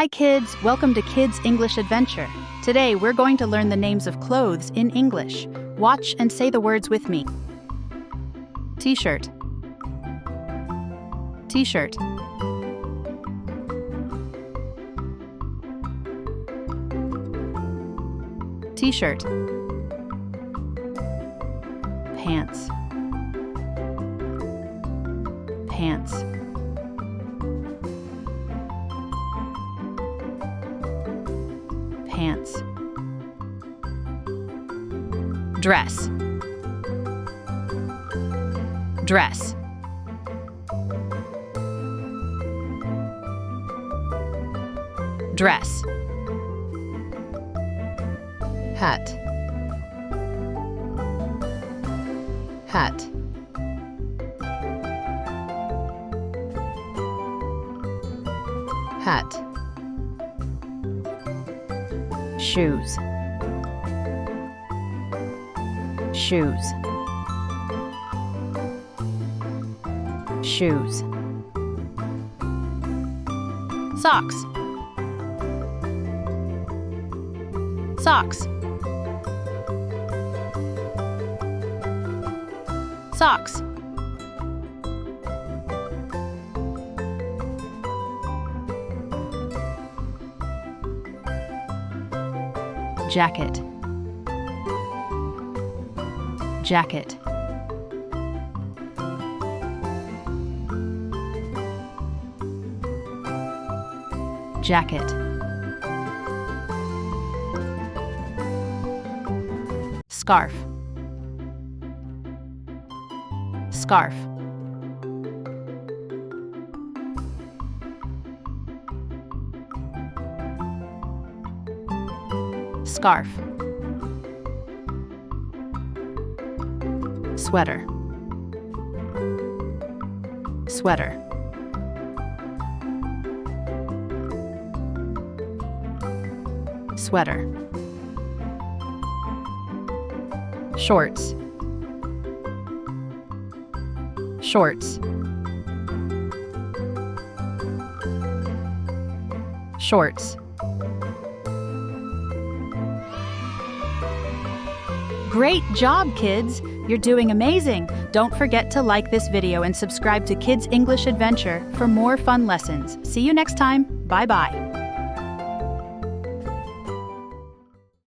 Hi kids, welcome to Kids English Adventure. Today we're going to learn the names of clothes in English. Watch and say the words with me. T-shirt, T-shirt. T-shirt. Pants, pants. Pants. Dress, dress. Dress. Hat, hat. Hat. Shoes, shoes. Shoes. Socks, socks. Socks. Jacket, jacket. Jacket. Scarf, scarf. Scarf. Sweater, sweater. Sweater. Shorts, shorts. Shorts. Great job, kids! You're doing amazing! Don't forget to like this video and subscribe to Kids English Adventure for more fun lessons. See you next time. Bye-bye.